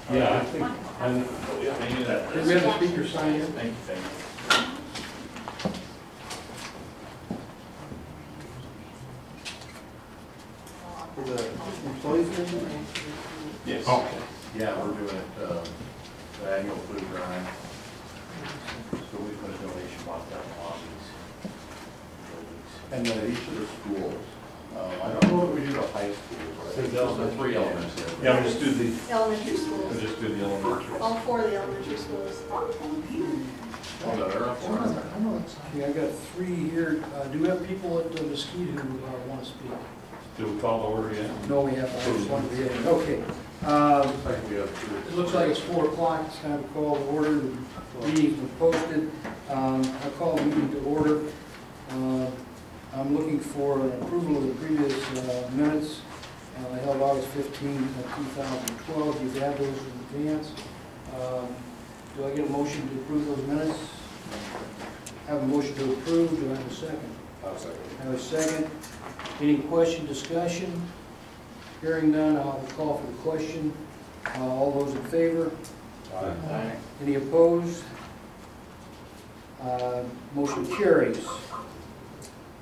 Yeah, I think, maybe that. Did we have the speaker sign in? Thank you, thank you. For the employees meeting? Yes. Okay. Yeah, we're doing it, the annual food drive. So we put a donation box out in the lobbies. And then each of the schools, I don't know what we do to high schools, but I think those are 3 elements. Yeah, we just do the, Elementary schools. we just do the elementary. All 4 of the elementary schools. Oh, no, they're up for it. Okay, I got 3 here. Do we have people at Mesquite who want to speak? Do we call the order yet? No, we have. I just wanted to be in. Okay. Looks like we have 2. It looks like it's 4 o'clock. It's time to call the order. The meeting's been posted. I call the meeting to order. I'm looking for an approval of the previous minutes held August 15, 2012. You've had those in advance. Do I get a motion to approve those minutes? I have a motion to approve. Do I have a second? I'll second. I have a second. Any question, discussion? Hearing none, I'll have a call for the question. All those in favor? Aye. Any opposed? Motion carries.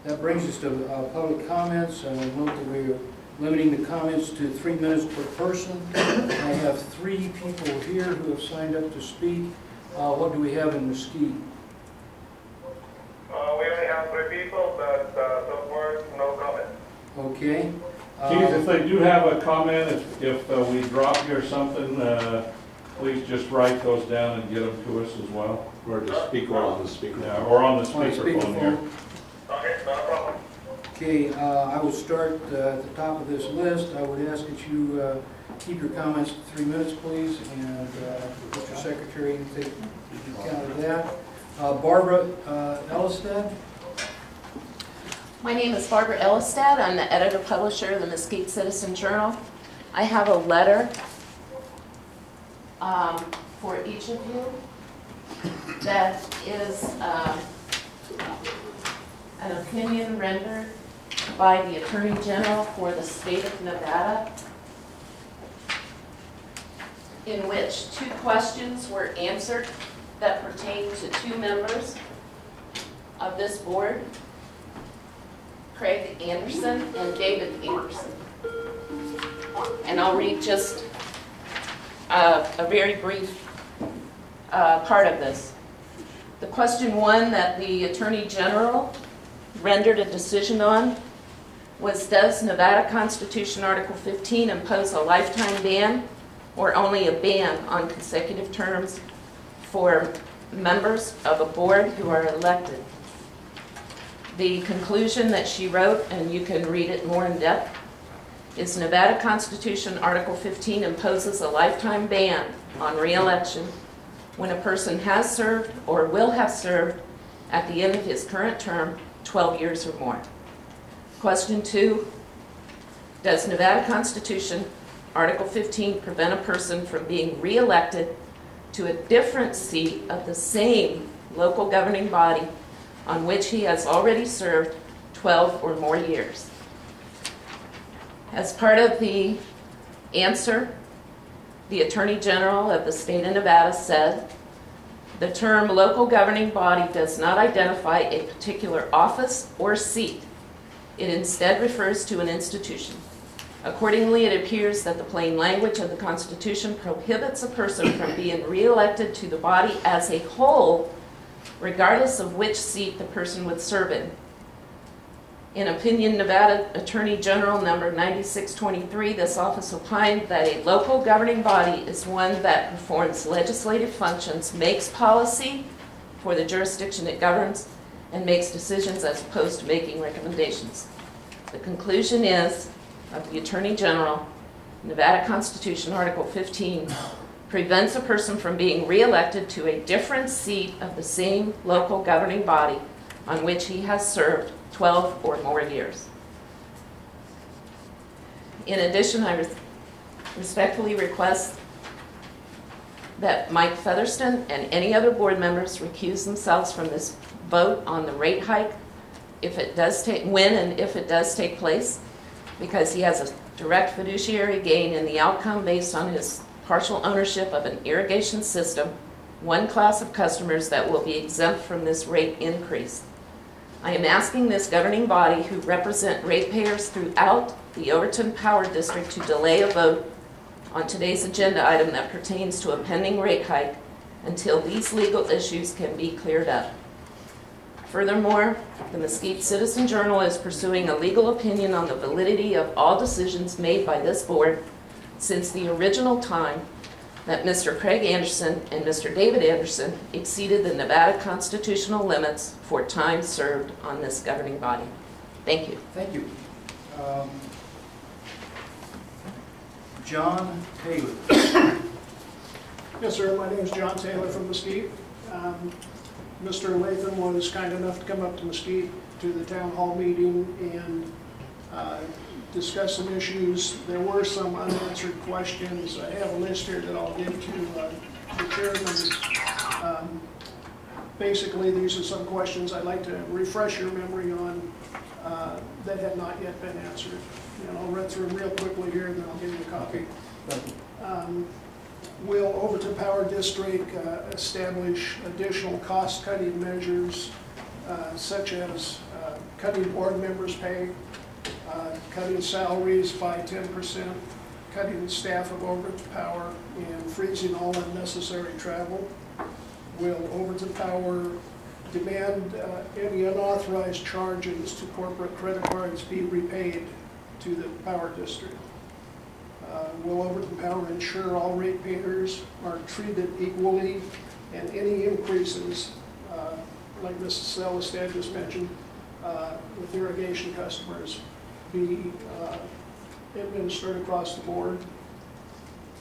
That brings us to public comments. Note that we're limiting the comments to 3 minutes per person. I have 3 people here who have signed up to speak. What do we have in Mesquite? We only have 3 people, but so far, no comment. Okay. Keith, if they do have a comment, if we drop you or something, please just write those down and get them to us as well. Or the speaker on the speaker. Yeah, or on the On speakerphone here. Okay, no problem. Okay, I will start at the top of this list. I would ask that you keep your comments to 3 minutes, please, and Mr. Secretary, you take account of that. Barbara Elistad. My name is Barbara Elistad. I'm the editor-publisher of the Mesquite Citizen Journal. I have a letter for each of you that is an opinion rendered by the Attorney General for the state of Nevada, in which 2 questions were answered that pertain to 2 members of this board, Craig Anderson and David Anderson. And I'll read just a very brief part of this. The question 1 that the Attorney General rendered a decision on was, does Nevada Constitution Article 15 impose a lifetime ban or only a ban on consecutive terms for members of a board who are elected? The conclusion that she wrote, and you can read it more in depth, is Nevada Constitution Article 15 imposes a lifetime ban on re-election when a person has served or will have served at the end of his current term 12 years or more. Question 2, does Nevada Constitution Article 15 prevent a person from being re-elected to a different seat of the same local governing body on which he has already served 12 or more years? As part of the answer, the Attorney General of the state of Nevada said, the term local governing body does not identify a particular office or seat. It instead refers to an institution. Accordingly, it appears that the plain language of the Constitution prohibits a person from being re-elected to the body as a whole, regardless of which seat the person would serve in. In opinion Nevada Attorney General number 9623, this office opined that a local governing body is one that performs legislative functions, makes policy for the jurisdiction it governs, and makes decisions as opposed to making recommendations. The conclusion is, of the Attorney General, Nevada Constitution Article 15 prevents a person from being re-elected to a different seat of the same local governing body on which he has served 12 or more years. In addition, I respectfully request that Mike Featherston and any other board members recuse themselves from this vote on the rate hike if it does take, when and if it does take place, because he has a direct fiduciary gain in the outcome based on his partial ownership of an irrigation system, one class of customers that will be exempt from this rate increase. I am asking this governing body, who represent ratepayers throughout the Overton Power District, to delay a vote on today's agenda item that pertains to a pending rate hike until these legal issues can be cleared up. Furthermore, the Mesquite Citizen Journal is pursuing a legal opinion on the validity of all decisions made by this board since the original time that Mr. Craig Anderson and Mr. David Anderson exceeded the Nevada constitutional limits for time served on this governing body. Thank you. Thank you. John Taylor. Yes, sir. My name is John Taylor from Mesquite. Mr. Latham was kind enough to come up to Mesquite to the town hall meeting and discuss some issues. There were some unanswered questions. I have a list here that I'll give to the chairman. Basically, these are some questions I'd like to refresh your memory on that have not yet been answered. And I'll run through them real quickly here, and then I'll give you a copy. Will Overton Power District establish additional cost-cutting measures such as cutting board members' pay, cutting salaries by 10%, cutting the staff of Overton Power, and freezing all unnecessary travel? Will Overton Power demand any unauthorized charges to corporate credit cards be repaid to the Power District? Will Overton Power ensure all ratepayers are treated equally, and any increases, like Mrs. Selestad just mentioned, with irrigation customers be administered across the board?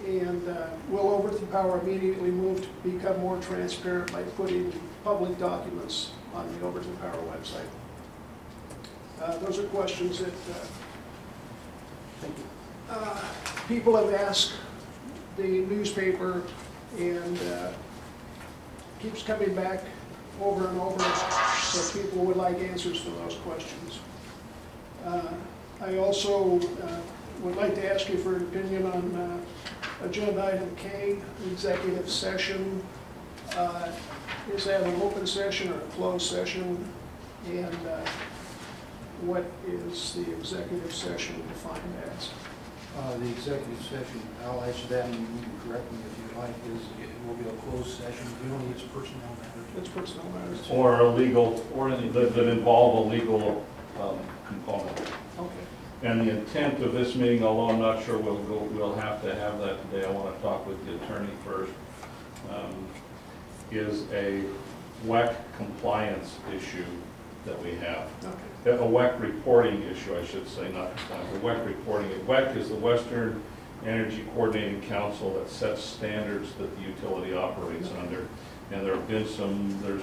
And will Overton Power immediately move to become more transparent by putting public documents on the Overton Power website? Those are questions that people have asked the newspaper, and keeps coming back over and over, so people would like answers to those questions. I also would like to ask you for an opinion on agenda item K, executive session. Is that an open session or a closed session? And what is the executive session defined as? The executive session, I'll answer that, and you can correct me if you like, is it will be a closed session. We only use personnel matters. It's personnel matters. Or a legal, or any that involve a legal component. Okay. And the intent of this meeting, although I'm not sure we'll have to have that today, I want to talk with the attorney first, is a WEC compliance issue that we have. Okay. A WEC reporting issue, I should say, not compliance, a WEC reporting. WEC is the Western Energy Coordinating Council that sets standards that the utility operates under. And there's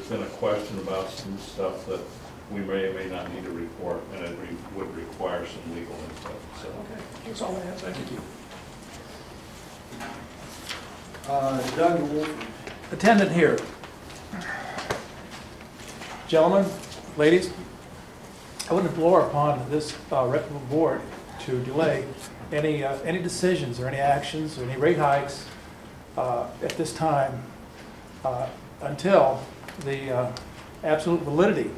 been a question about some stuff that we may or may not need to report, and it would require some legal input. So. Okay, that's all I have. Thank you. Doug Wolf. Attendant here. Gentlemen, ladies, I would implore upon this reputable board to delay any decisions or any actions or any rate hikes at this time until the absolute validity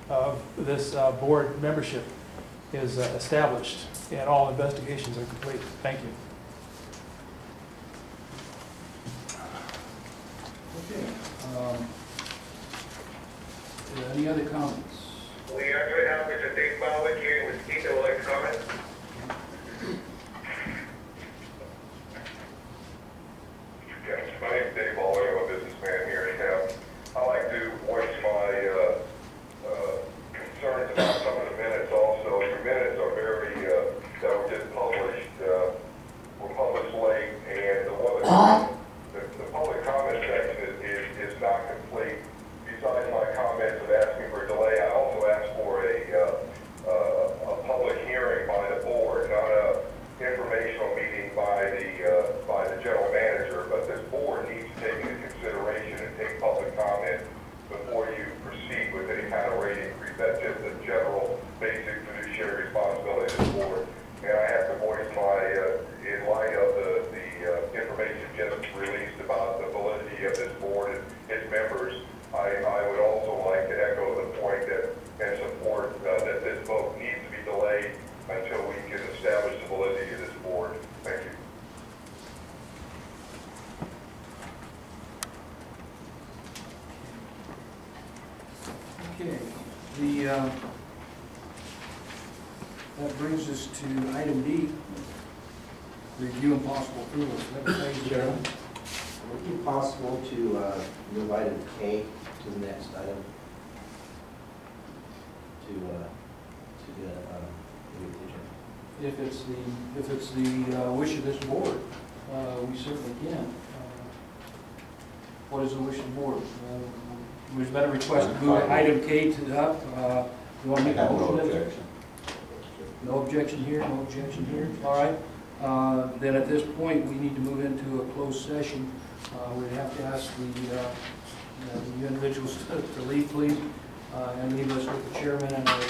of this board membership is established and all investigations are complete. Thank you. Okay. Any other comments? We are very happy to take public hearing with Peter. Will like comment? Yes, my name is Dave Ballard. I'm a businessman here in town. I'd like to voice my concerns about some of the minutes also. Your minutes are very, that were just published, were published late, and the public comment section is not complete. Besides my comments of asking for a delay, I also asked for a public hearing by the board, not a informational meeting by the general manager, but this board needs to take into consideration and take public comment before you proceed with any kind of rate increase. That's just a general, basic fiduciary responsibility of the board. And I have to voice my, in light of the information That brings us to item D, review and possible approval. Chairman, would it be possible to move item K to the next item? To the agenda? If it's the wish of this board, we certainly can. What is the wish of the board? We've got a request to move item K to up. You want to make a motion? No objection here, no objection here. All right. Then at this point, we need to move into a closed session. We'd have to ask the individuals to leave, please, and leave us with the chairman and our